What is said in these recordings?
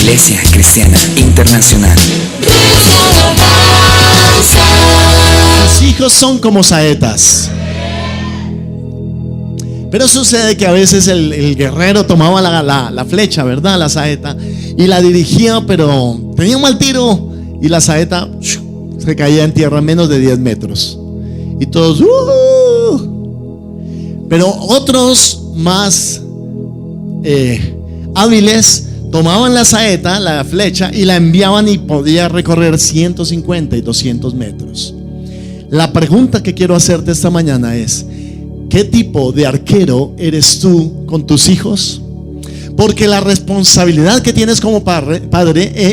Iglesia Cristiana Internacional. Los hijos son como saetas. Pero sucede que a veces el guerrero tomaba la flecha, ¿verdad? La saeta, y la dirigía, pero tenía un mal tiro y la saeta se caía en tierra a menos de 10 metros. Y todos Pero otros más hábiles tomaban la saeta, la flecha, y la enviaban y podía recorrer 150 y 200 metros. La pregunta que quiero hacerte esta mañana es: ¿qué tipo de arquero eres tú con tus hijos? Porque la responsabilidad que tienes como padre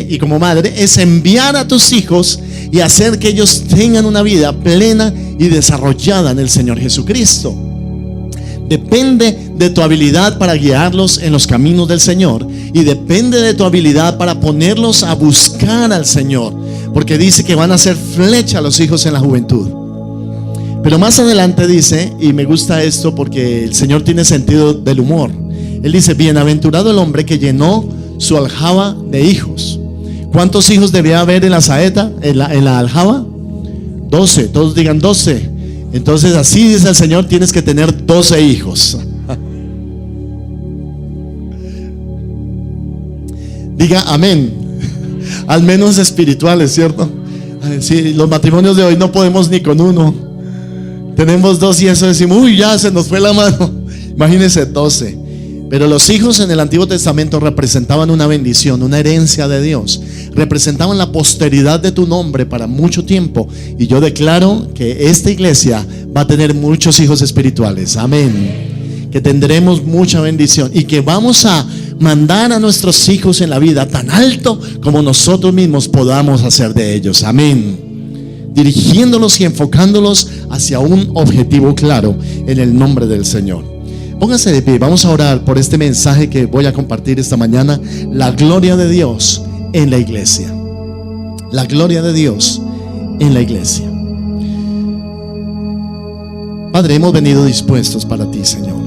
y como madre es enviar a tus hijos y hacer que ellos tengan una vida plena y desarrollada en el Señor Jesucristo. Depende de tu habilidad para guiarlos en los caminos del Señor, y depende de tu habilidad para ponerlos a buscar al Señor, porque dice que van a ser flecha los hijos en la juventud. Pero más adelante dice, y me gusta esto porque el Señor tiene sentido del humor. Él dice: bienaventurado el hombre que llenó su aljaba de hijos. ¿Cuántos hijos debía haber en la saeta, en la aljaba? 12, todos digan 12. Entonces así dice el Señor: tienes que tener 12 hijos. Diga amén. Al menos espirituales, ¿cierto? Sí, los matrimonios de hoy no podemos ni con uno. Tenemos 2 y eso decimos: uy, ya se nos fue la mano. Imagínense 12. Pero los hijos en el Antiguo Testamento representaban una bendición, una herencia de Dios. Representaban la posteridad de tu nombre para mucho tiempo. Y yo declaro que esta iglesia va a tener muchos hijos espirituales. Amén. Que tendremos mucha bendición y que vamos a mandar a nuestros hijos en la vida tan alto como nosotros mismos podamos hacer de ellos. Amén. Dirigiéndolos y enfocándolos hacia un objetivo claro en el nombre del Señor. Póngase de pie, vamos a orar por este mensaje que voy a compartir esta mañana: la gloria de Dios en la iglesia. La gloria de Dios en la iglesia. Padre, hemos venido dispuestos para ti, Señor.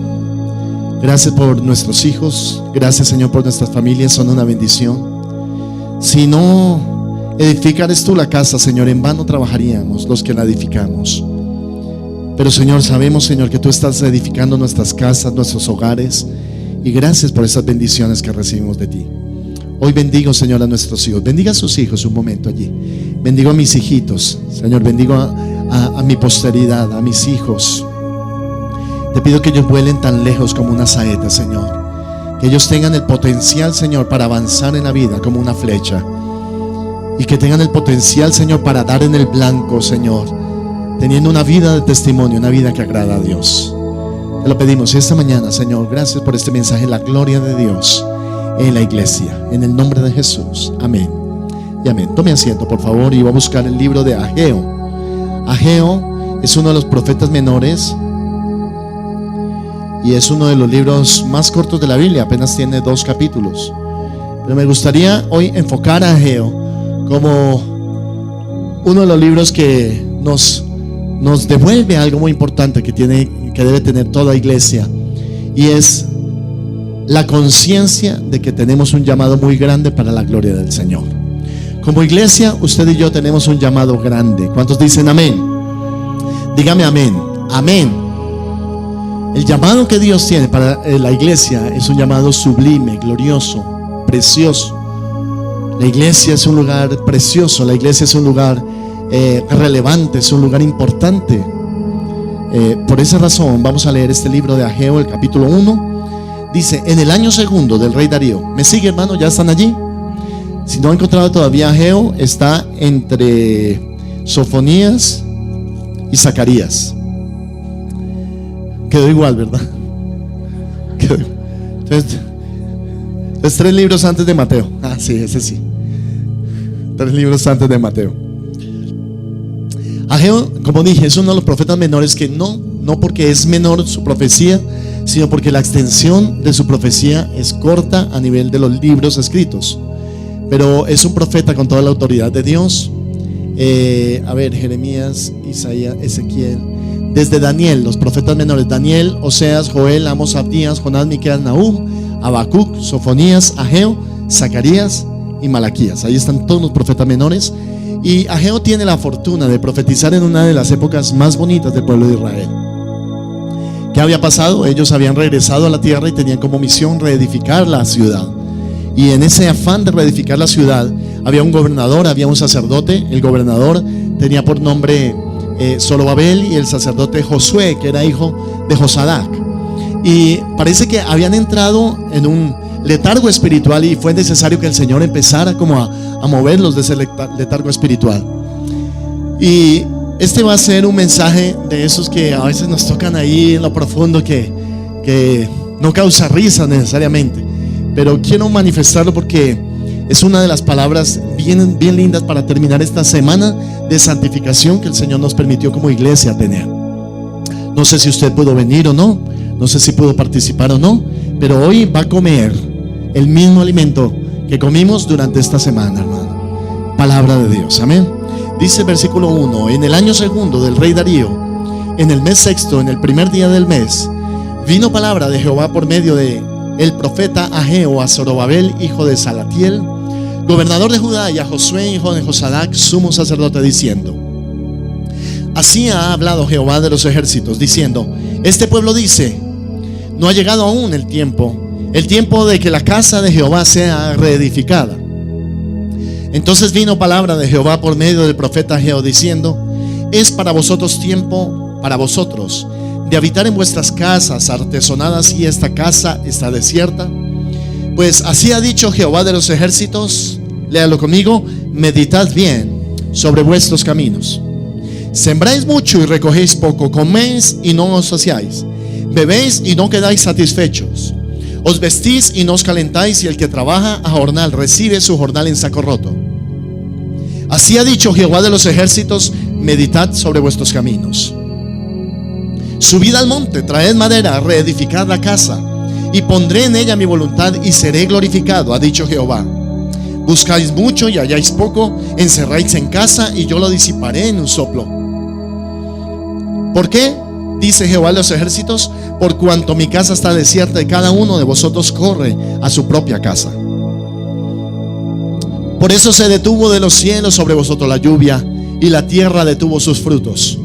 Gracias por nuestros hijos. Gracias, Señor, por nuestras familias. Son una bendición. Si no edificares tú la casa, Señor, en vano trabajaríamos los que la edificamos. Pero, Señor, sabemos, Señor, que tú estás edificando nuestras casas, nuestros hogares. Y gracias por esas bendiciones que recibimos de ti. Hoy bendigo, Señor, a nuestros hijos. Bendiga a sus hijos un momento allí. Bendigo a mis hijitos, Señor. Bendigo a mi posteridad, a mis hijos. Te pido que ellos vuelen tan lejos como una saeta, Señor. Que ellos tengan el potencial, Señor, para avanzar en la vida como una flecha. Y que tengan el potencial, Señor, para dar en el blanco, Señor, teniendo una vida de testimonio, una vida que agrada a Dios. Te lo pedimos esta mañana, Señor. Gracias por este mensaje: la gloria de Dios en la iglesia, en el nombre de Jesús. Amén y amén. Tome asiento, por favor, y voy a buscar el libro de Ageo. Ageo es uno de los profetas menores y es uno de los libros más cortos de la Biblia. Apenas tiene 2 capítulos. Pero me gustaría hoy enfocar a Ageo como uno de los libros que nos devuelve algo muy importante que debe tener toda iglesia, y es la conciencia de que tenemos un llamado muy grande para la gloria del Señor. Como iglesia, usted y yo tenemos un llamado grande. ¿Cuántos dicen amén? Dígame amén. Amén. El llamado que Dios tiene para la iglesia es un llamado sublime, glorioso, precioso. La iglesia es un lugar precioso. La iglesia es un lugar relevante, es un lugar importante. Por esa razón vamos a leer este libro de Ageo, el capítulo 1. Dice: en el año 2 del rey Darío. ¿Me sigue, hermano? ¿Ya están allí? Si no han encontrado todavía Ageo, está entre Sofonías y Zacarías. Quedó igual, ¿verdad? Entonces 3 libros antes de Mateo. Ah, sí, ese sí. 3 libros antes de Mateo. Ageo, como dije, es uno de los profetas menores que no porque es menor su profecía, sino porque la extensión de su profecía es corta a nivel de los libros escritos. Pero es un profeta con toda la autoridad de Dios. Jeremías, Isaías, Ezequiel, desde Daniel, los profetas menores: Daniel, Oseas, Joel, Amos, Abdías, Jonás, Miqueas, Nahum, Habacuc, Sofonías, Ageo, Zacarías y Malaquías. Ahí están todos los profetas menores. Y Ageo tiene la fortuna de profetizar en una de las épocas más bonitas del pueblo de Israel. ¿Qué había pasado? Ellos habían regresado a la tierra y tenían como misión reedificar la ciudad. Y en ese afán de reedificar la ciudad, había un gobernador, había un sacerdote. El gobernador tenía por nombre Zorobabel, y el sacerdote Josué, que era hijo de Josadac. Y parece que habían entrado en un letargo espiritual, y fue necesario que el Señor empezara como a moverlos de ese letargo espiritual. Y este va a ser un mensaje de esos que a veces nos tocan ahí en lo profundo, que no causa risa necesariamente, pero quiero manifestarlo porque es una de las palabras bien lindas para terminar esta semana de santificación que el Señor nos permitió como iglesia tener. No sé si usted pudo venir o no, no sé si pudo participar o no, pero hoy va a comer el mismo alimento que comimos durante esta semana, hermano. Palabra de Dios, amén. Dice el versículo 1: en el año segundo del rey Darío, en el mes sexto, en el primer día del mes, vino palabra de Jehová por medio de el profeta Ageo a Zorobabel, hijo de Salatiel, gobernador de Judá, y a Josué, hijo de Josadac, sumo sacerdote, diciendo: así ha hablado Jehová de los ejércitos, diciendo: este pueblo dice, no ha llegado aún el tiempo de que la casa de Jehová sea reedificada. Entonces vino palabra de Jehová por medio del profeta Ageo, diciendo: es para vosotros tiempo, para vosotros, de habitar en vuestras casas artesonadas, y esta casa está desierta. Pues así ha dicho Jehová de los ejércitos, léalo conmigo: meditad bien sobre vuestros caminos. Sembráis mucho y recogéis poco, coméis y no os saciáis, bebéis y no quedáis satisfechos, os vestís y no os calentáis, y el que trabaja a jornal recibe su jornal en saco roto. Así ha dicho Jehová de los ejércitos: meditad sobre vuestros caminos. Subid al monte, traed madera, reedificad la casa, y pondré en ella mi voluntad, y seré glorificado, ha dicho Jehová. Buscáis mucho y halláis poco, encerráis en casa, y yo lo disiparé en un soplo. ¿Por qué? Dice Jehová de los ejércitos: por cuanto mi casa está desierta, y cada uno de vosotros corre a su propia casa. Por eso se detuvo de los cielos sobre vosotros la lluvia, y la tierra detuvo sus frutos.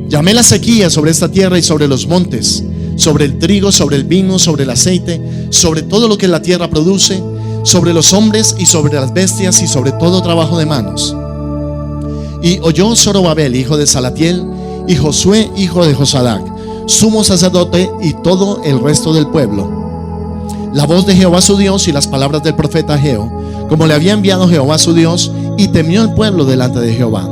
Llamé la sequía sobre esta tierra y sobre los montes, sobre el trigo, sobre el vino, sobre el aceite, sobre todo lo que la tierra produce, sobre los hombres y sobre las bestias, y sobre todo trabajo de manos. Y oyó Zorobabel, hijo de Salatiel, y Josué, hijo de Josadac, sumo sacerdote, y todo el resto del pueblo, la voz de Jehová su Dios y las palabras del profeta Ageo, como le había enviado Jehová su Dios, y temió el pueblo delante de Jehová.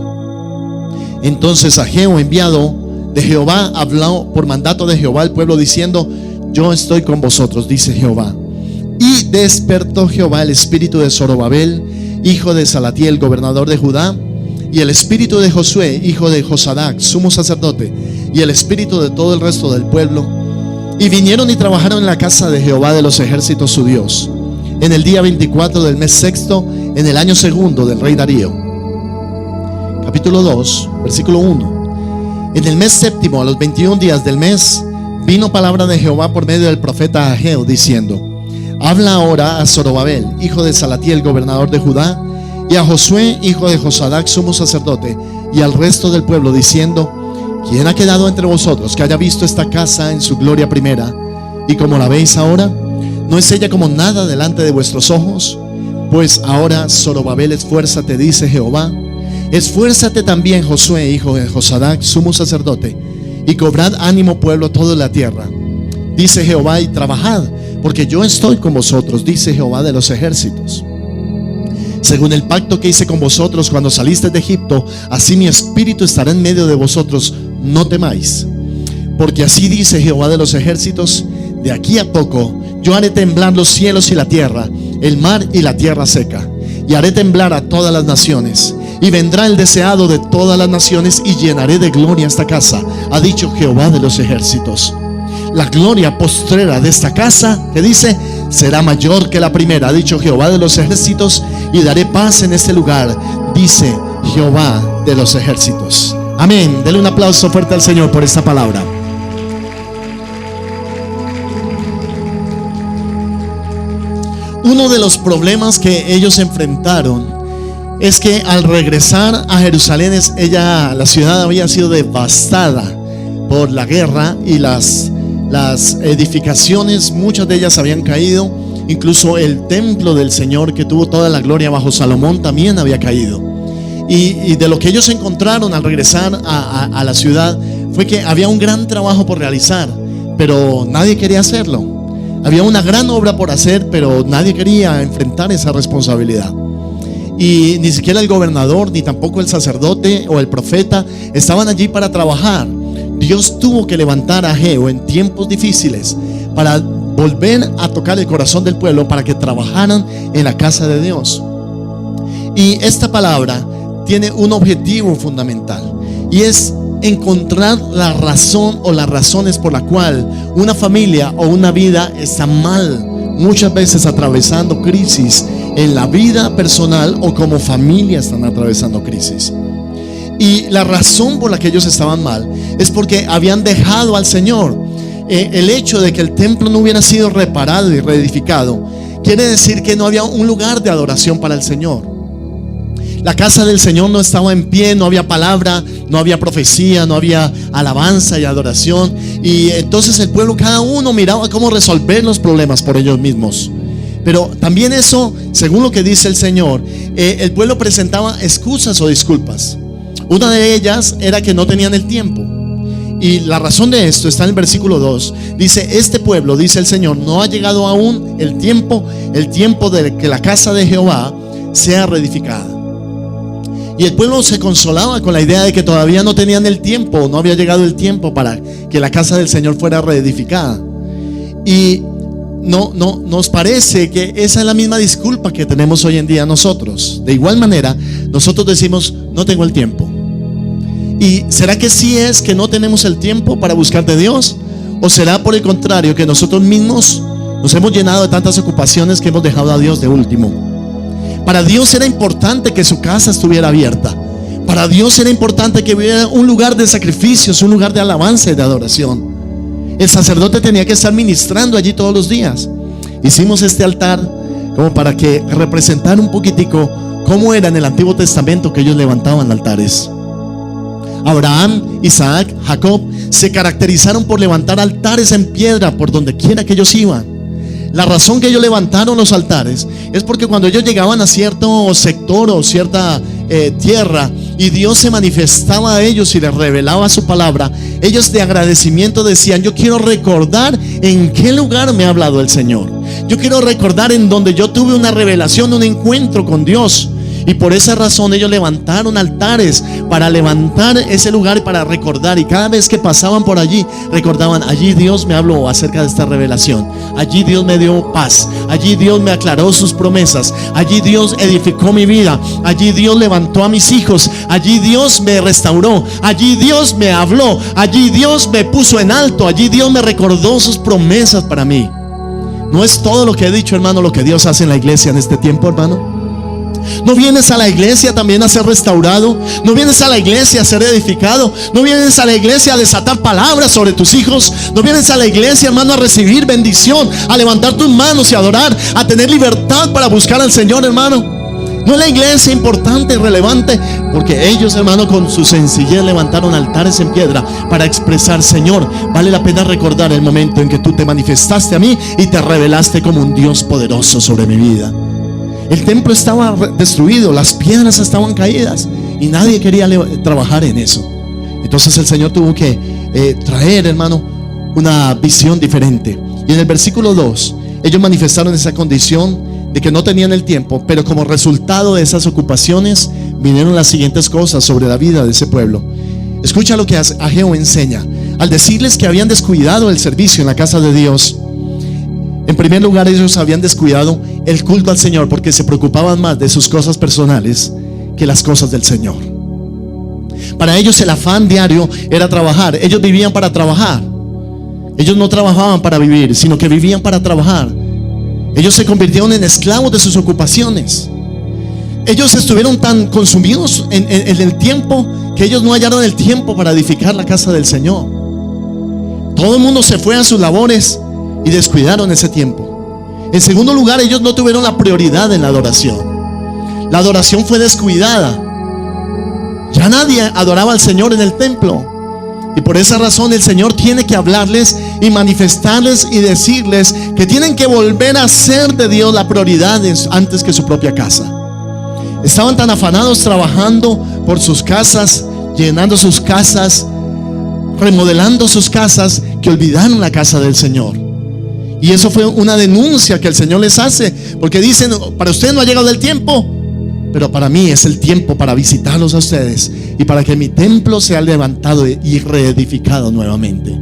Entonces Ageo, enviado de Jehová, habló por mandato de Jehová al pueblo, diciendo: yo estoy con vosotros, dice Jehová. Y despertó Jehová el espíritu de Zorobabel, hijo de Salatiel, gobernador de Judá, y el espíritu de Josué, hijo de Josadac, sumo sacerdote, y el espíritu de todo el resto del pueblo, y vinieron y trabajaron en la casa de Jehová de los ejércitos su Dios, en el día 24 del mes sexto, en el año segundo del rey Darío. Capítulo 2, versículo 1. En el mes séptimo, a los 21 días del mes, vino palabra de Jehová por medio del profeta Ageo, diciendo: habla ahora a Zorobabel, hijo de Salatiel, gobernador de Judá, y a Josué, hijo de Josadac, sumo sacerdote, y al resto del pueblo, diciendo: ¿quién ha quedado entre vosotros que haya visto esta casa en su gloria primera? Y como la veis ahora, ¿no es ella como nada delante de vuestros ojos? Pues ahora, Zorobabel, esfuérzate, dice Jehová. Esfuérzate también, Josué, hijo de Josadac, sumo sacerdote, y cobrad ánimo, pueblo, toda la tierra. Dice Jehová: y trabajad, porque yo estoy con vosotros, dice Jehová de los ejércitos. Según el pacto que hice con vosotros cuando salisteis de Egipto, así mi espíritu estará en medio de vosotros, no temáis. Porque así dice Jehová de los ejércitos: de aquí a poco yo haré temblar los cielos y la tierra, el mar y la tierra seca, y haré temblar a todas las naciones, y vendrá el deseado de todas las naciones, y llenaré de gloria esta casa, ha dicho Jehová de los ejércitos. La gloria postrera de esta casa, que dice, será mayor que la primera, ha dicho Jehová de los ejércitos, y daré paz en este lugar, dice Jehová de los ejércitos. Amén. Dele un aplauso fuerte al Señor por esta palabra. uno de los problemas que ellos enfrentaron es que al regresar a Jerusalén, la ciudad había sido devastada por la guerra y las edificaciones, muchas de ellas habían caído. Incluso el templo del Señor, que tuvo toda la gloria bajo Salomón, también había caído. Y de lo que ellos encontraron al regresar a la ciudad fue que había un gran trabajo por realizar, pero nadie quería hacerlo. Había una gran obra por hacer, pero nadie quería enfrentar esa responsabilidad. Y ni siquiera el gobernador, ni tampoco el sacerdote o el profeta estaban allí para trabajar. Dios tuvo que levantar a Ageo en tiempos difíciles para volver a tocar el corazón del pueblo, para que trabajaran en la casa de Dios. Y esta palabra tiene un objetivo fundamental, y es encontrar la razón o las razones por la cual una familia o una vida está mal, muchas veces atravesando crisis en la vida personal, o como familia están atravesando crisis. Y la razón por la que ellos estaban mal es porque habían dejado al Señor. El hecho de que el templo no hubiera sido reparado y reedificado quiere decir que no había un lugar de adoración para el Señor. La casa del Señor no estaba en pie, no había palabra, no había profecía, no había alabanza y adoración. Y entonces el pueblo, cada uno miraba cómo resolver los problemas por ellos mismos. Pero también eso, según lo que dice el Señor, el pueblo presentaba excusas o disculpas. Una de ellas era que no tenían el tiempo. Y la razón de esto está en el versículo 2. Dice: este pueblo, dice el Señor, no ha llegado aún el tiempo de que la casa de Jehová sea reedificada. Y el pueblo se consolaba con la idea de que todavía no tenían el tiempo, no había llegado el tiempo para que la casa del Señor fuera reedificada. Y no nos parece que esa es la misma disculpa que tenemos hoy en día nosotros. De igual manera, nosotros decimos: no tengo el tiempo. ¿Y será que sí es que no tenemos el tiempo para buscar de Dios? ¿O será por el contrario, que nosotros mismos nos hemos llenado de tantas ocupaciones que hemos dejado a Dios de último? Para Dios era importante que su casa estuviera abierta. Para Dios era importante que hubiera un lugar de sacrificios, un lugar de alabanza y de adoración. El sacerdote tenía que estar ministrando allí todos los días. Hicimos este altar como para que representara un poquitico cómo era en el Antiguo Testamento que ellos levantaban altares. Abraham, Isaac, Jacob se caracterizaron por levantar altares en piedra por donde quiera que ellos iban. La razón que ellos levantaron los altares es porque cuando ellos llegaban a cierto sector o cierta tierra, y Dios se manifestaba a ellos y les revelaba su palabra, ellos de agradecimiento decían: yo quiero recordar en qué lugar me ha hablado el Señor. Yo quiero recordar en donde yo tuve una revelación, un encuentro con Dios. Y por esa razón ellos levantaron altares para levantar ese lugar, para recordar. Y cada vez que pasaban por allí, recordaban: allí Dios me habló acerca de esta revelación. Allí Dios me dio paz. Allí Dios me aclaró sus promesas. Allí Dios edificó mi vida. Allí Dios levantó a mis hijos. Allí Dios me restauró. Allí Dios me habló. Allí Dios me puso en alto. Allí Dios me recordó sus promesas para mí. ¿No es todo lo que he dicho, hermano, lo que Dios hace en la iglesia en este tiempo, hermano? ¿No vienes a la iglesia también a ser restaurado? ¿No vienes a la iglesia a ser edificado? ¿No vienes a la iglesia a desatar palabras sobre tus hijos? ¿No vienes a la iglesia, hermano, a recibir bendición, a levantar tus manos y adorar, a tener libertad para buscar al Señor, hermano? ¿No es la iglesia importante y relevante? Porque ellos, hermano, con su sencillez levantaron altares en piedra para expresar: Señor, vale la pena recordar el momento en que tú te manifestaste a mí y te revelaste como un Dios poderoso sobre mi vida. El templo estaba destruido, las piedras estaban caídas y nadie quería trabajar en eso. Entonces el Señor tuvo que traer, hermano, una visión diferente. Y en el versículo 2, ellos manifestaron esa condición de que no tenían el tiempo, pero como resultado de esas ocupaciones vinieron las siguientes cosas sobre la vida de ese pueblo. Escucha lo que Ageo enseña. Al decirles que habían descuidado el servicio en la casa de Dios, en primer lugar, ellos habían descuidado el culto al Señor porque se preocupaban más de sus cosas personales que las cosas del Señor. Para ellos el afán diario era trabajar. Ellos vivían para trabajar. Ellos no trabajaban para vivir, sino que vivían para trabajar. Ellos se convirtieron en esclavos de sus ocupaciones. Ellos estuvieron tan consumidos en el tiempo que ellos no hallaron el tiempo para edificar la casa del Señor. Todo el mundo se fue a sus labores y descuidaron ese tiempo. En segundo lugar, ellos no tuvieron la prioridad en la adoración. La adoración fue descuidada. Ya nadie adoraba al Señor en el templo. Y por esa razón el Señor tiene que hablarles y manifestarles y decirles que tienen que volver a hacer de Dios la prioridad antes que su propia casa. Estaban tan afanados trabajando por sus casas, llenando sus casas, remodelando sus casas, que olvidaron la casa del Señor. Y eso fue una denuncia que el Señor les hace, porque dicen: para usted no ha llegado el tiempo, pero para mí es el tiempo para visitarlos a ustedes y para que mi templo sea levantado y reedificado nuevamente.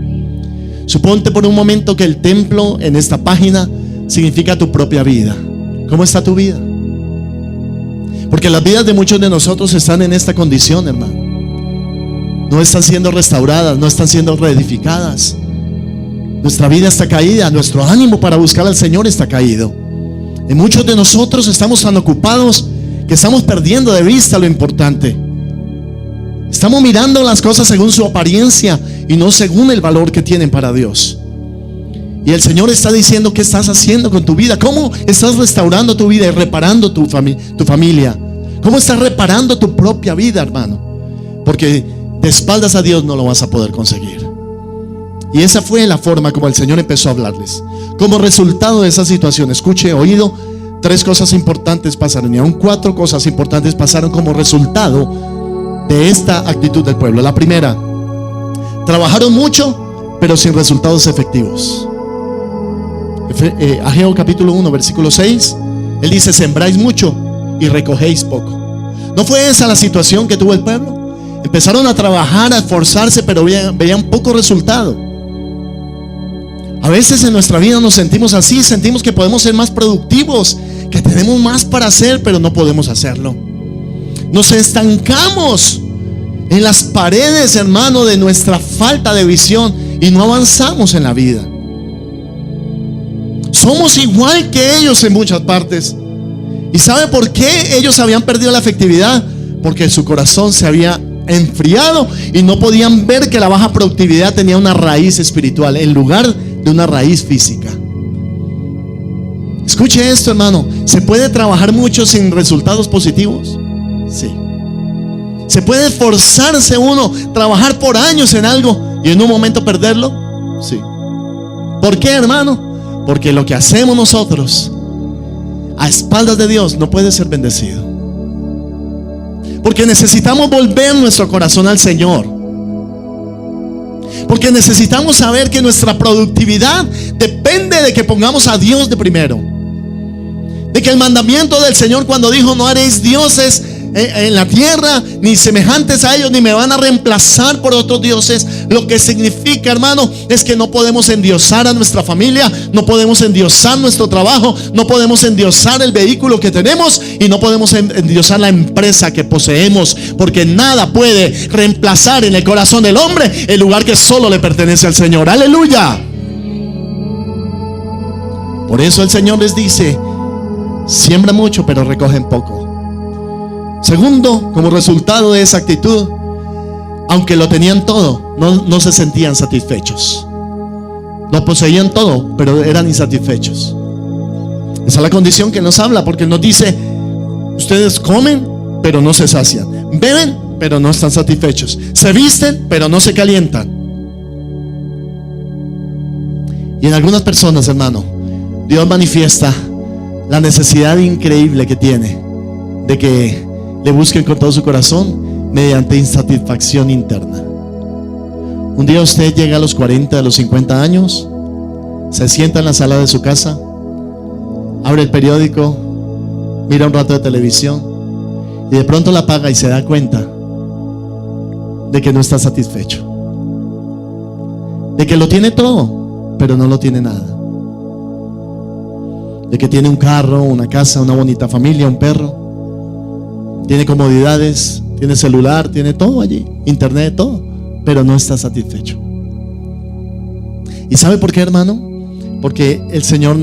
Suponte por un momento que el templo en esta página significa tu propia vida. ¿Cómo está tu vida? Porque las vidas de muchos de nosotros están en esta condición, hermano. No están siendo restauradas, no están siendo reedificadas. Nuestra vida está caída, nuestro ánimo para buscar al Señor está caído. Y muchos de nosotros estamos tan ocupados que estamos perdiendo de vista lo importante. Estamos mirando las cosas según su apariencia y no según el valor que tienen para Dios. Y el Señor está diciendo: ¿qué estás haciendo con tu vida? ¿Cómo estás restaurando tu vida y reparando tu familia? ¿Cómo estás reparando tu propia vida, hermano? Porque de espaldas a Dios no lo vas a poder conseguir. Y esa fue la forma como el Señor empezó a hablarles. Como resultado de esa situación, escuche, oído, 3 cosas importantes pasaron, y aún 4 cosas importantes pasaron como resultado de esta actitud del pueblo. La primera: trabajaron mucho, pero sin resultados efectivos. Ageo capítulo 1, versículo 6, él dice: sembráis mucho y recogéis poco. ¿No fue esa la situación que tuvo el pueblo? Empezaron a trabajar, a esforzarse, pero veían poco resultado. A veces en nuestra vida nos sentimos así, sentimos que podemos ser más productivos, que tenemos más para hacer, pero no podemos hacerlo. Nos estancamos en las paredes, hermano, de nuestra falta de visión y no avanzamos en la vida. Somos igual que ellos en muchas partes. ¿Y sabe por qué ellos habían perdido la efectividad? Porque su corazón se había enfriado y no podían ver que la baja productividad tenía una raíz espiritual en lugar de una raíz física. Escuche esto, hermano: ¿se puede trabajar mucho sin resultados positivos? Sí. ¿Se puede esforzarse uno, trabajar por años en algo y en un momento perderlo? Sí. ¿Por qué, hermano? Porque lo que hacemos nosotros a espaldas de Dios no puede ser bendecido. Porque necesitamos volver nuestro corazón al Señor. Porque necesitamos saber que nuestra productividad depende de que pongamos a Dios de primero. De que el mandamiento del Señor, cuando dijo: no haréis dioses en la tierra, ni semejantes a ellos, ni me van a reemplazar por otros dioses, lo que significa, hermano, es que no podemos endiosar a nuestra familia, no podemos endiosar nuestro trabajo, no podemos endiosar el vehículo que tenemos y no podemos endiosar la empresa que poseemos, porque nada puede reemplazar en el corazón del hombre el lugar que solo le pertenece al Señor. Aleluya. Por eso el Señor les dice: siembra mucho, pero recogen poco. Segundo, como resultado de esa actitud, aunque lo tenían todo, no se sentían satisfechos. Lo poseían todo, pero eran insatisfechos. Esa es la condición que nos habla, porque nos dice: ustedes comen, pero no se sacian. Beben, pero no están satisfechos. Se visten, pero no se calientan. Y en algunas personas, hermano, Dios manifiesta la necesidad increíble que tiene de que le busquen con todo su corazón mediante insatisfacción interna. Un día usted llega a los 40, a los 50 años, se sienta en la sala de su casa, abre el periódico, mira un rato de televisión y de pronto la apaga y se da cuenta de que no está satisfecho, de que lo tiene todo, pero no lo tiene nada, de que tiene un carro, una casa, una bonita familia, un perro, tiene comodidades, tiene celular, tiene todo allí, internet, todo, pero no está satisfecho. ¿Y sabe por qué, hermano? Porque el Señor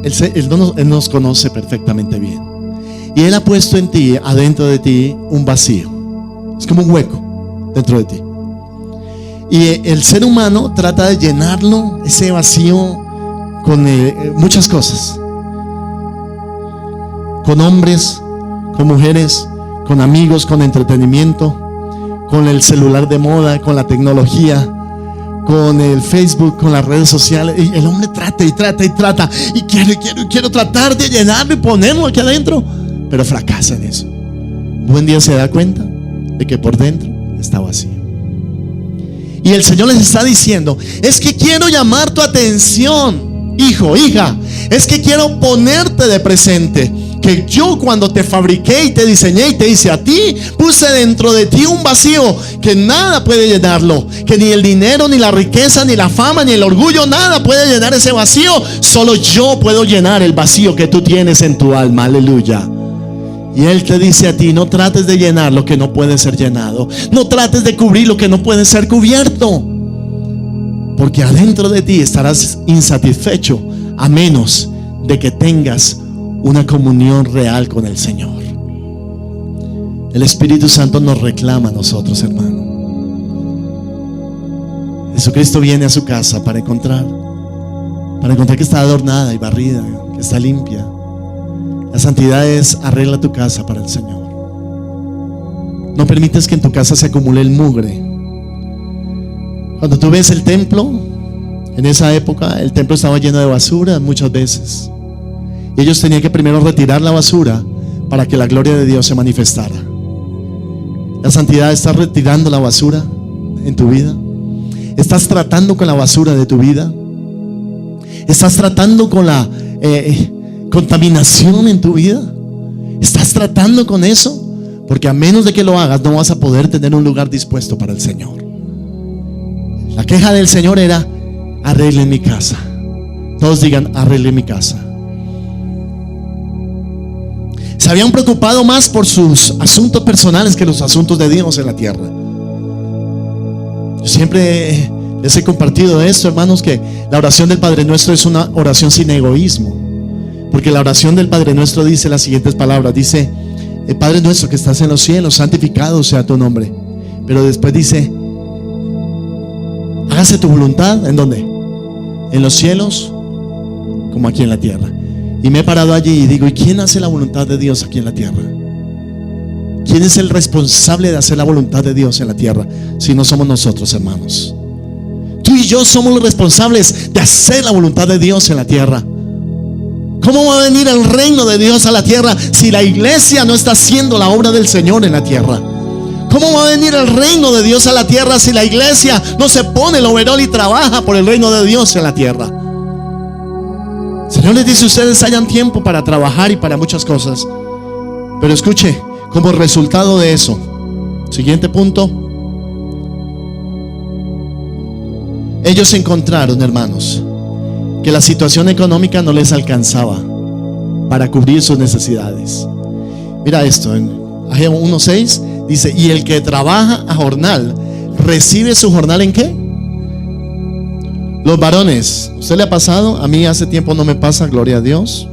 Él nos conoce perfectamente bien. Y Él ha puesto en ti, adentro de ti, un vacío. Es como un hueco dentro de ti. Y el ser humano trata de llenarlo, ese vacío, con muchas cosas. con hombres, con mujeres, con amigos, con entretenimiento, con el celular de moda, con la tecnología, con el Facebook, con las redes sociales. Y el hombre trata y trata y trata y quiero tratar de llenarlo y ponerlo aquí adentro, pero fracasa en eso. Buen día se da cuenta de que por dentro está vacío. Y el Señor les está diciendo: es que quiero llamar tu atención, hijo, hija. Es que quiero ponerte de presente. Que yo, cuando te fabriqué y te diseñé y te hice a ti, puse dentro de ti un vacío que nada puede llenarlo. Que ni el dinero, ni la riqueza, ni la fama, ni el orgullo, nada puede llenar ese vacío. Solo yo puedo llenar el vacío que tú tienes en tu alma. Aleluya. Y Él te dice a ti: no trates de llenar lo que no puede ser llenado. No trates de cubrir lo que no puede ser cubierto. Porque adentro de ti estarás insatisfecho, a menos de que tengas una comunión real con el Señor. El Espíritu Santo nos reclama a nosotros, hermano. Jesucristo viene a su casa para encontrar que está adornada y barrida, que está limpia. La santidad es: arregla tu casa para el Señor. No permites que en tu casa se acumule el mugre. Cuando tú ves el templo, en esa época el templo estaba lleno de basura muchas veces. Y ellos tenían que primero retirar la basura para que la gloria de Dios se manifestara. La santidad: ¿estás retirando la basura en tu vida? ¿Estás tratando con la basura de tu vida? ¿Estás tratando con la contaminación en tu vida? ¿Estás tratando con eso? Porque a menos de que lo hagas, no vas a poder tener un lugar dispuesto para el Señor. La queja del Señor era: arreglen mi casa. Todos digan: arreglen mi casa. Se habían preocupado más por sus asuntos personales que los asuntos de Dios en la tierra. Yo siempre les he compartido esto, hermanos, que la oración del Padre Nuestro es una oración sin egoísmo. Porque la oración del Padre Nuestro dice las siguientes palabras. Dice: Padre nuestro que estás en los cielos, santificado sea tu nombre. Pero después dice: hágase tu voluntad. ¿En dónde? En los cielos como aquí en la tierra. Y me he parado allí y digo: ¿y quién hace la voluntad de Dios aquí en la tierra? ¿Quién es el responsable de hacer la voluntad de Dios en la tierra? Si no somos nosotros, hermanos. Tú y yo somos los responsables de hacer la voluntad de Dios en la tierra. ¿Cómo va a venir el reino de Dios a la tierra si la iglesia no está haciendo la obra del Señor en la tierra? ¿Cómo va a venir el reino de Dios a la tierra si la iglesia no se pone el overol y trabaja por el reino de Dios en la tierra? El Señor les dice: ustedes hayan tiempo para trabajar y para muchas cosas. Pero escuche, como resultado de eso, siguiente punto, ellos encontraron, hermanos, que la situación económica no les alcanzaba para cubrir sus necesidades. Mira esto, en Ageo 1:6 dice: y el que trabaja a jornal, ¿recibe su jornal en qué? Los varones, ¿usted le ha pasado? A mí hace tiempo no me pasa, gloria a Dios,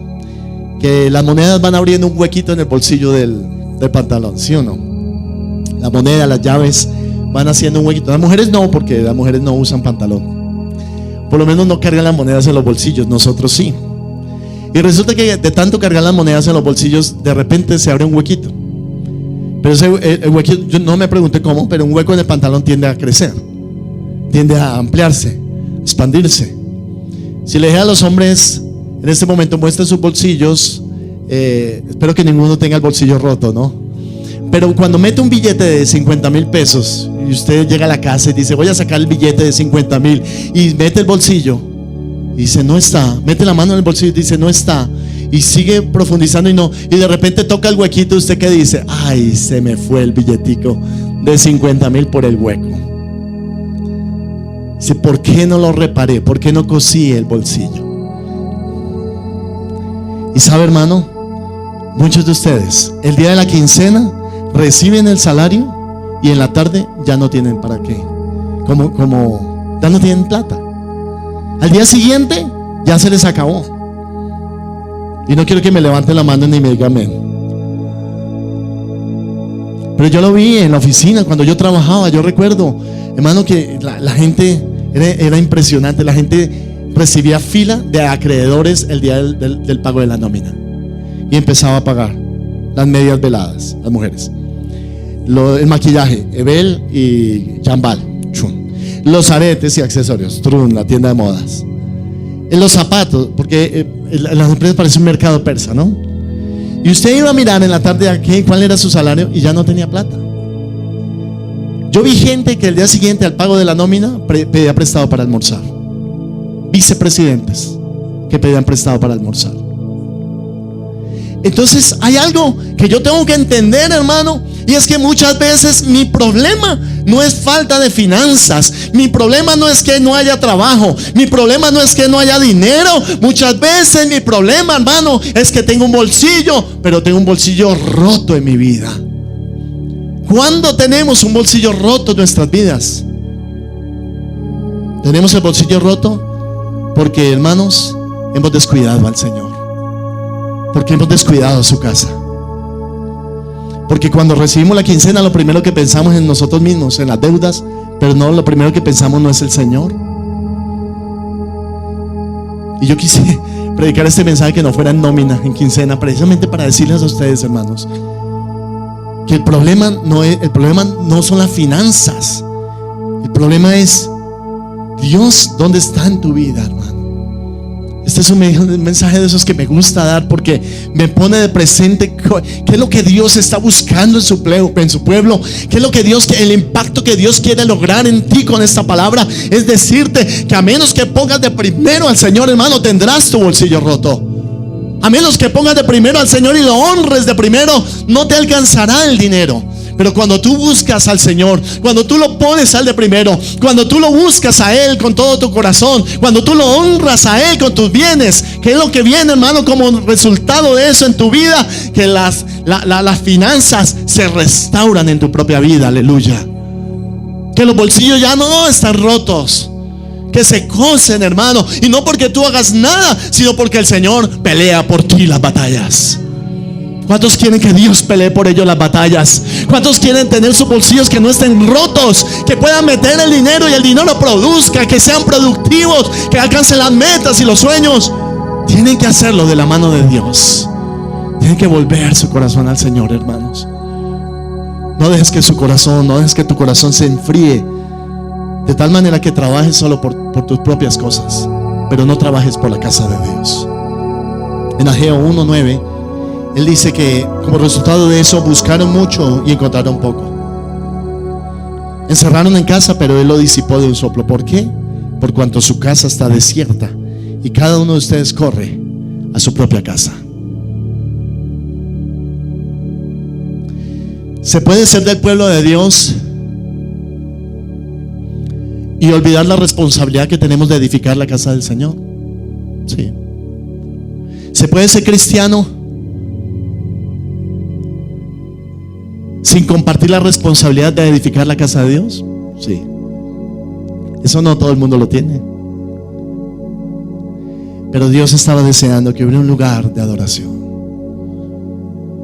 que las monedas van abriendo un huequito en el bolsillo del pantalón, ¿sí o no? La moneda, las llaves van haciendo un huequito. Las mujeres no, porque las mujeres no usan pantalón. Por lo menos no cargan las monedas en los bolsillos, nosotros sí. Y resulta que de tanto cargar las monedas en los bolsillos, de repente se abre un huequito. Pero el huequito, yo no me pregunté cómo, pero un hueco en el pantalón tiende a crecer, tiende a ampliarse, expandirse. Si le dije a los hombres en este momento: muestren sus bolsillos, espero que ninguno tenga el bolsillo roto, ¿no? Pero cuando mete un billete de 50,000 pesos y usted llega a la casa y dice: voy a sacar el billete de 50,000, y mete el bolsillo y dice: no está. Mete la mano en el bolsillo y dice: no está. Y sigue profundizando y no. Y de repente toca el huequito. ¿Usted qué dice? Ay, se me fue el billetico de 50,000 por el hueco. Dice: ¿por qué no lo reparé? ¿Por qué no cosí el bolsillo? Y sabe, hermano, muchos de ustedes el día de la quincena reciben el salario y en la tarde ya no tienen para qué. Como ya no tienen plata. Al día siguiente ya se les acabó. Y no quiero que me levanten la mano ni me digan amén. Pero yo lo vi en la oficina cuando yo trabajaba. Yo recuerdo, hermano, que la gente era impresionante. La gente recibía fila de acreedores el día del pago de la nómina. y empezaba a pagar las medias veladas, las mujeres. El maquillaje, Ebel y Jambal, los aretes y accesorios, Trun, la tienda de modas. En los zapatos, porque las empresas parece un mercado persa, ¿no? Y usted iba a mirar en la tarde aquí cuál era su salario y ya no tenía plata. Yo vi gente que el día siguiente al pago de la nómina pedía prestado para almorzar. Vicepresidentes que pedían prestado para almorzar. Entonces hay algo que yo tengo que entender, hermano, y es que muchas veces mi problema no es falta de finanzas, mi problema no es que no haya trabajo, mi problema no es que no haya dinero. Muchas veces mi problema, hermano, es que tengo un bolsillo, pero tengo un bolsillo roto en mi vida. ¿Cuándo tenemos un bolsillo roto en nuestras vidas? Tenemos el bolsillo roto porque, hermanos, hemos descuidado al Señor, porque hemos descuidado su casa. Porque cuando recibimos la quincena, lo primero que pensamos en nosotros mismos, en las deudas, pero no, lo primero que pensamos no es el Señor. Y yo quise predicar este mensaje que no fuera en nómina, en quincena, precisamente para decirles a ustedes, hermanos, que el problema no son las finanzas. El problema es Dios, ¿dónde está en tu vida, hermano? Este es un mensaje de esos que me gusta dar, porque me pone de presente qué es lo que Dios está buscando en su pueblo, qué es lo que el impacto que Dios quiere lograr en ti con esta palabra. Es decirte que a menos que pongas de primero al Señor, hermano, tendrás tu bolsillo roto. A menos que pongas de primero al Señor y lo honres de primero, no te alcanzará el dinero. Pero cuando tú buscas al Señor, cuando tú lo pones al de primero, cuando tú lo buscas a Él con todo tu corazón, cuando tú lo honras a Él con tus bienes, ¿qué es lo que viene, hermano, como resultado de eso en tu vida? Que las finanzas se restauran en tu propia vida, aleluya. Que los bolsillos ya no están rotos, que se cosen, hermano, y no porque tú hagas nada, sino porque el Señor pelea por ti las batallas. ¿Cuántos quieren que Dios pelee por ellos las batallas? ¿Cuántos quieren tener sus bolsillos que no estén rotos, que puedan meter el dinero y el dinero produzca, que sean productivos, que alcancen las metas y los sueños? Tienen que hacerlo de la mano de Dios. Tienen que volver su corazón al Señor, hermanos. No dejes que tu corazón se enfríe de tal manera que trabajes solo por tus propias cosas, pero no trabajes por la casa de Dios. En Ageo 1:9 Él dice que como resultado de eso buscaron mucho y encontraron poco. Encerraron en casa, pero Él lo disipó de un soplo. ¿Por qué? Por cuanto su casa está desierta y cada uno de ustedes corre a su propia casa. ¿Se puede ser del pueblo de Dios y olvidar la responsabilidad que tenemos de edificar la casa del Señor? Sí. ¿Se puede ser cristiano sin compartir la responsabilidad de edificar la casa de Dios? Sí. Eso no todo el mundo lo tiene. Pero Dios estaba deseando que hubiera un lugar de adoración.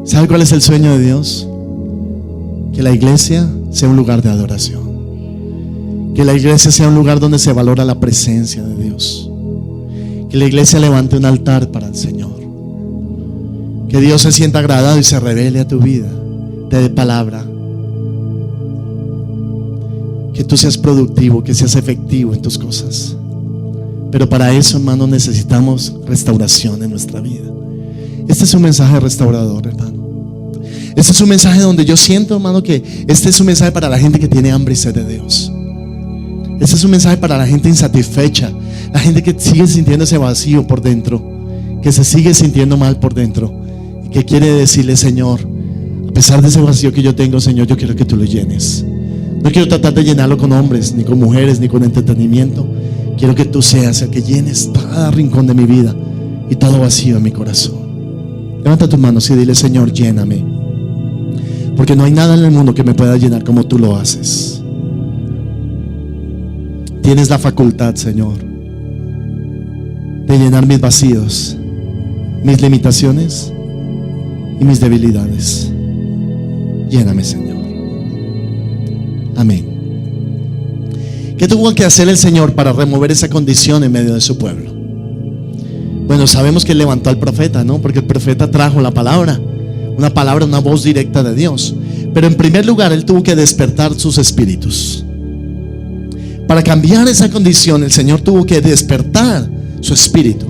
¿Sabe cuál es el sueño de Dios? Que la iglesia sea un lugar de adoración. Que la iglesia sea un lugar donde se valora la presencia de Dios. Que la iglesia levante un altar para el Señor. Que Dios se sienta agradado y se revele a tu vida, te dé palabra, que tú seas productivo, que seas efectivo en tus cosas. Pero para eso, hermano, necesitamos restauración en nuestra vida. Este es un mensaje restaurador, hermano. Este es un mensaje donde yo siento, hermano, que este es un mensaje para la gente que tiene hambre y sed de Dios. Este es un mensaje para la gente insatisfecha, la gente que sigue sintiendo ese vacío por dentro, que se sigue sintiendo mal por dentro y que quiere decirle: Señor, a pesar de ese vacío que yo tengo, Señor, yo quiero que tú lo llenes. No quiero tratar de llenarlo con hombres, ni con mujeres, ni con entretenimiento. Quiero que tú seas el que llenes cada rincón de mi vida y todo vacío en mi corazón. Levanta tus manos y dile: Señor, lléname, porque no hay nada en el mundo que me pueda llenar como tú lo haces. Tienes la facultad, Señor, de llenar mis vacíos, mis limitaciones y mis debilidades. Lléname, Señor. Amén. ¿Qué tuvo que hacer el Señor para remover esa condición en medio de su pueblo? Bueno, sabemos que él levantó al profeta, ¿no? Porque el profeta trajo la palabra, una voz directa de Dios. Pero en primer lugar, él tuvo que despertar sus espíritus. Para cambiar esa condición, el Señor tuvo que despertar su espíritu.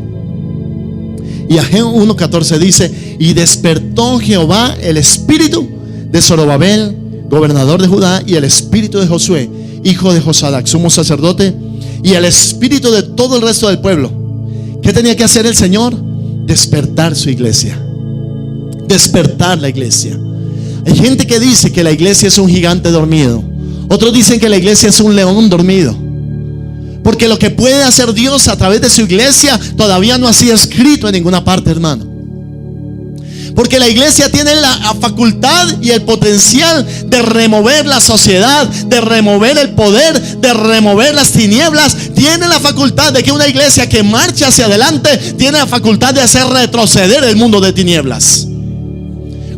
Y Ageo 1:14 dice: y despertó Jehová el espíritu de Zorobabel, gobernador de Judá, y el espíritu de Josué, hijo de Josadac, sumo sacerdote, y el espíritu de todo el resto del pueblo. ¿Qué tenía que hacer el Señor? Despertar su iglesia. Despertar la iglesia. Hay gente que dice que la iglesia es un gigante dormido. Otros dicen que la iglesia es un león dormido. Porque lo que puede hacer Dios a través de su iglesia todavía no ha sido escrito en ninguna parte, hermano. Porque la iglesia tiene la facultad y el potencial de remover la sociedad, de remover el poder, de remover las tinieblas. Tiene la facultad de que una iglesia que marcha hacia adelante tiene la facultad de hacer retroceder el mundo de tinieblas.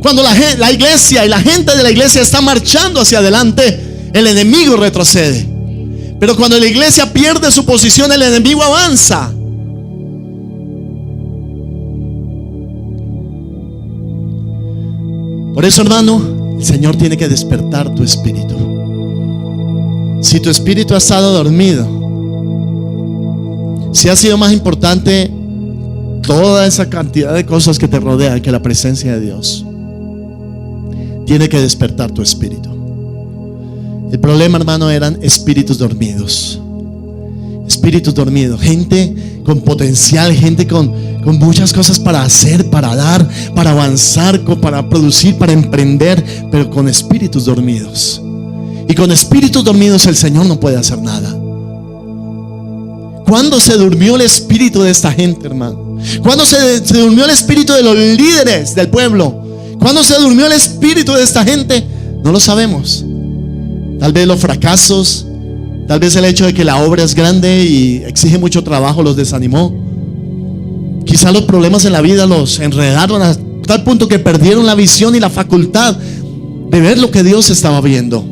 Cuando la iglesia y la gente de la iglesia está marchando hacia adelante, el enemigo retrocede. Pero cuando la iglesia pierde su posición, el enemigo avanza. Por eso, hermano, el Señor tiene que despertar tu espíritu. Si tu espíritu ha estado dormido, si ha sido más importante toda esa cantidad de cosas que te rodean que la presencia de Dios, tiene que despertar tu espíritu. El problema, hermano, eran espíritus dormidos. Espíritus dormidos, gente con potencial, gente con muchas cosas para hacer, para dar, para avanzar, para producir, para emprender, pero con espíritus dormidos. Y con espíritus dormidos el Señor no puede hacer nada. ¿Cuándo se durmió el espíritu de esta gente, hermano? ¿Cuándo se durmió el espíritu de los líderes del pueblo? ¿Cuándo se durmió el espíritu de esta gente? No lo sabemos. Tal vez los fracasos, tal vez el hecho de que la obra es grande y exige mucho trabajo los desanimó. Quizá los problemas en la vida los enredaron a tal punto que perdieron la visión y la facultad de ver lo que Dios estaba viendo.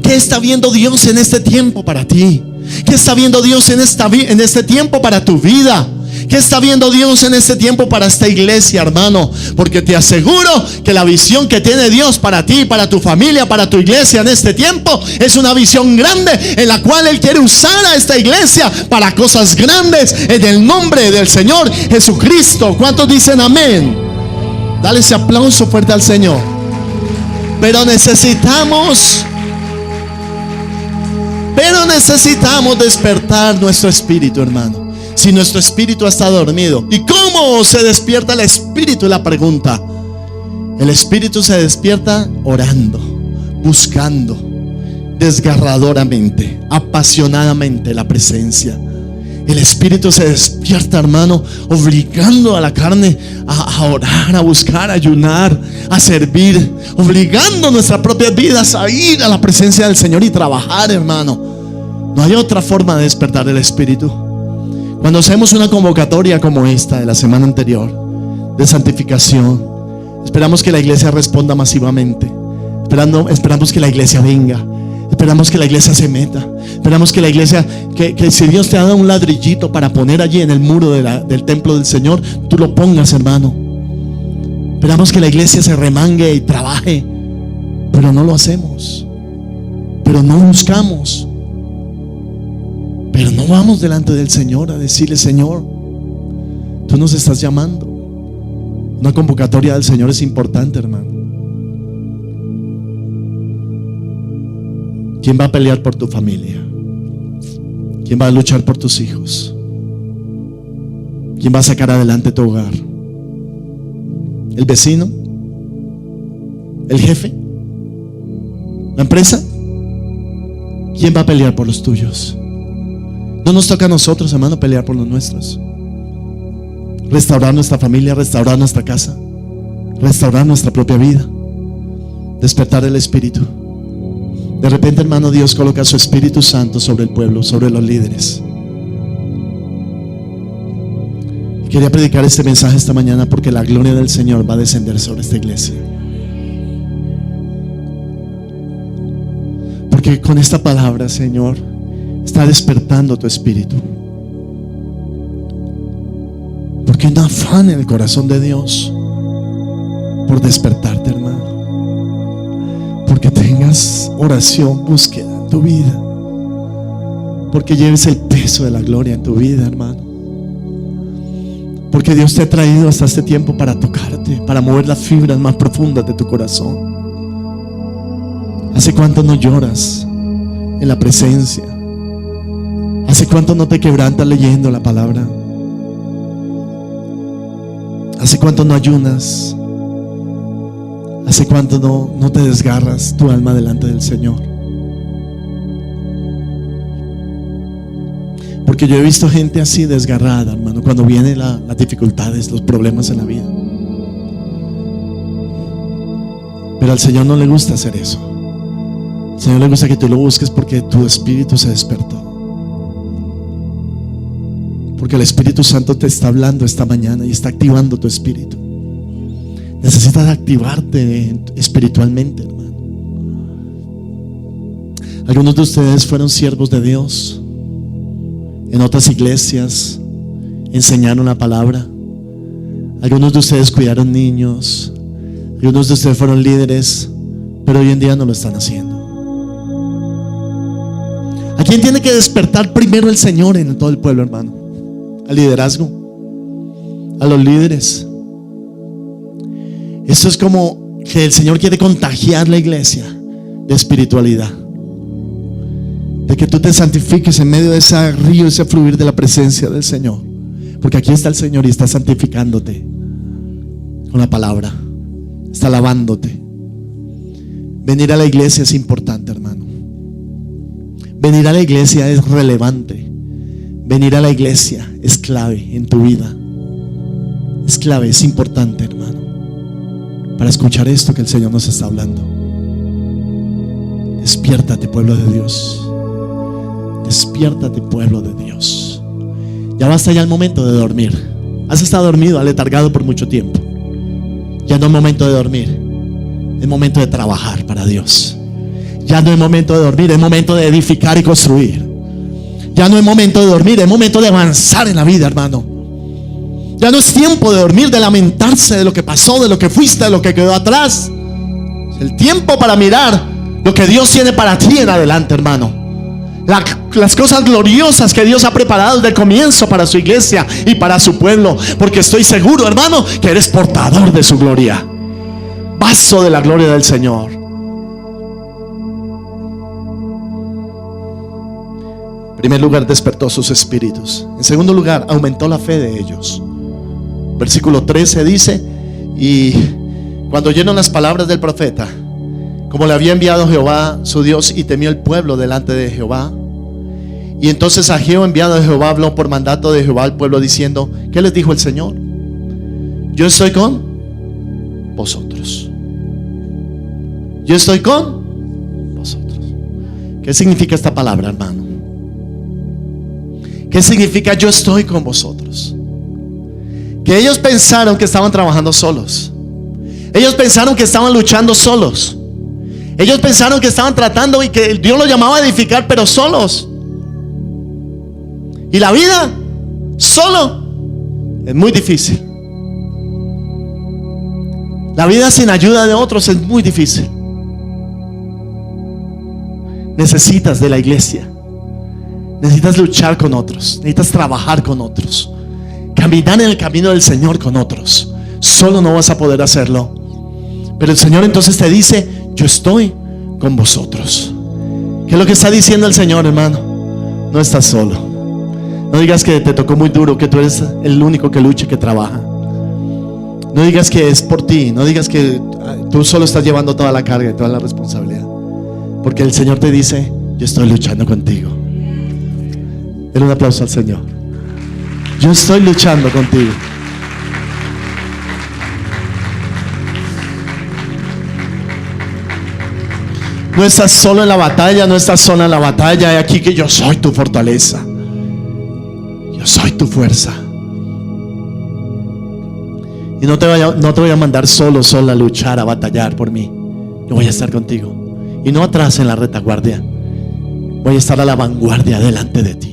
¿Qué está viendo Dios en este tiempo para ti? ¿Qué está viendo Dios en este tiempo para tu vida? ¿Qué está viendo Dios en este tiempo para esta iglesia, hermano? Porque te aseguro que la visión que tiene Dios para ti, para tu familia, para tu iglesia en este tiempo es una visión grande en la cual Él quiere usar a esta iglesia para cosas grandes en el nombre del Señor Jesucristo. ¿Cuántos dicen amén? Dale ese aplauso fuerte al Señor. Pero necesitamos despertar nuestro espíritu, hermano. Si nuestro espíritu está dormido. ¿Y cómo se despierta el espíritu? Es la pregunta. El espíritu se despierta orando, buscando desgarradoramente, apasionadamente la presencia. El espíritu se despierta, hermano, obligando a la carne a orar, a buscar, a ayunar, a servir, obligando nuestras propias vidas a ir a la presencia del Señor y trabajar, hermano. No hay otra forma de despertar el espíritu. Cuando hacemos una convocatoria como esta de la semana anterior, de santificación, esperamos que la iglesia responda masivamente. Esperamos que la iglesia venga. Esperamos que la iglesia se meta. Esperamos que la iglesia, que si Dios te ha dado un ladrillito para poner allí en el muro del templo del Señor, tú lo pongas, hermano. Esperamos que la iglesia se remangue y trabaje. Pero no lo hacemos. Pero no buscamos. Pero no vamos delante del Señor a decirle: Señor, tú nos estás llamando. Una convocatoria del Señor es importante, hermano. ¿Quién va a pelear por tu familia? ¿Quién va a luchar por tus hijos? ¿Quién va a sacar adelante tu hogar? ¿El vecino? ¿El jefe? ¿La empresa? ¿Quién va a pelear por los tuyos? No nos toca a nosotros, hermano, pelear por los nuestros. Restaurar nuestra familia, restaurar nuestra casa, restaurar nuestra propia vida, despertar el espíritu. De repente, hermano, Dios coloca su Espíritu Santo sobre el pueblo, sobre los líderes. Quería predicar este mensaje esta mañana porque la gloria del Señor va a descender sobre esta iglesia. Porque con esta palabra, Señor, está despertando tu espíritu. un afán en el corazón de Dios por despertarte, hermano. Porque tengas oración, búsqueda en tu vida. Porque lleves el peso de la gloria en tu vida, hermano. Porque Dios te ha traído hasta este tiempo para tocarte, para mover las fibras más profundas de tu corazón. ¿Hace cuánto no lloras en la presencia? ¿Hace cuánto no te quebrantas leyendo la palabra? ¿Hace cuánto no ayunas? ¿Hace cuánto no te desgarras tu alma delante del Señor? Porque yo he visto gente así desgarrada, hermano, cuando vienen las dificultades, los problemas en la vida. Pero al Señor no le gusta hacer eso. Al Señor le gusta que tú lo busques porque tu espíritu se despertó. Porque el Espíritu Santo te está hablando esta mañana y está activando tu espíritu. Necesitas activarte espiritualmente, hermano. Algunos de ustedes fueron siervos de Dios. En otras iglesias enseñaron la palabra. Algunos de ustedes cuidaron niños. Algunos de ustedes fueron líderes, pero hoy en día no lo están haciendo. ¿A quién tiene que despertar primero el Señor en todo el pueblo, hermano? Al liderazgo, a los líderes. Esto es como que el Señor quiere contagiar la iglesia de espiritualidad, de que tú te santifiques en medio de ese río, ese fluir de la presencia del Señor. Porque aquí está el Señor y está santificándote con la palabra, está lavándote. Venir a la iglesia es importante, hermano. Venir a la iglesia es relevante. Venir a la iglesia es clave en tu vida. Es clave, es importante, hermano, para escuchar esto que el Señor nos está hablando. Despiértate, pueblo de Dios. Despiértate, pueblo de Dios. Ya basta ya el momento de dormir. Has estado dormido, aletargado por mucho tiempo. Ya no es momento de dormir. Es momento de trabajar para Dios. Ya no es momento de dormir, es momento de edificar y construir. Ya no es momento de dormir, es momento de avanzar en la vida, hermano. Ya no es tiempo de dormir, de lamentarse de lo que pasó, de lo que fuiste, de lo que quedó atrás. Es el tiempo para mirar lo que Dios tiene para ti en adelante, hermano. Las cosas gloriosas que Dios ha preparado desde el comienzo para su iglesia y para su pueblo. Porque estoy seguro, hermano, que eres portador de su gloria, vaso de la gloria del Señor. En primer lugar, despertó sus espíritus. En segundo lugar, aumentó la fe de ellos. Versículo 13 dice: y cuando oyeron las palabras del profeta, como le había enviado Jehová su Dios, y temió el pueblo delante de Jehová. Y entonces Ageo, enviado de Jehová, habló por mandato de Jehová al pueblo diciendo: ¿qué les dijo el Señor? Yo estoy con vosotros. Yo estoy con vosotros. ¿Qué significa esta palabra, hermano? ¿Qué significa yo estoy con vosotros? Que ellos pensaron que estaban trabajando solos. Ellos pensaron que estaban luchando solos. Ellos pensaron que estaban tratando y que Dios los llamaba a edificar, pero solos. Y la vida solo es muy difícil. La vida sin ayuda de otros es muy difícil. Necesitas de la iglesia. Necesitas luchar con otros. Necesitas trabajar con otros. Caminar en el camino del Señor con otros. Solo no vas a poder hacerlo. Pero el Señor entonces te dice: yo estoy con vosotros. ¿Qué es lo que está diciendo el Señor, hermano? No estás solo. No digas que te tocó muy duro, que tú eres el único que lucha y que trabaja. No digas que es por ti. No digas que tú solo estás llevando toda la carga y toda la responsabilidad. Porque el Señor te dice: yo estoy luchando contigo. Denle un aplauso al Señor. Yo estoy luchando contigo. No estás solo en la batalla, no estás sola en la batalla. He aquí que yo soy tu fortaleza. Yo soy tu fuerza. Y no te voy a mandar sola a luchar, a batallar por mí. Yo voy a estar contigo. Y no atrás en la retaguardia. Voy a estar a la vanguardia delante de ti.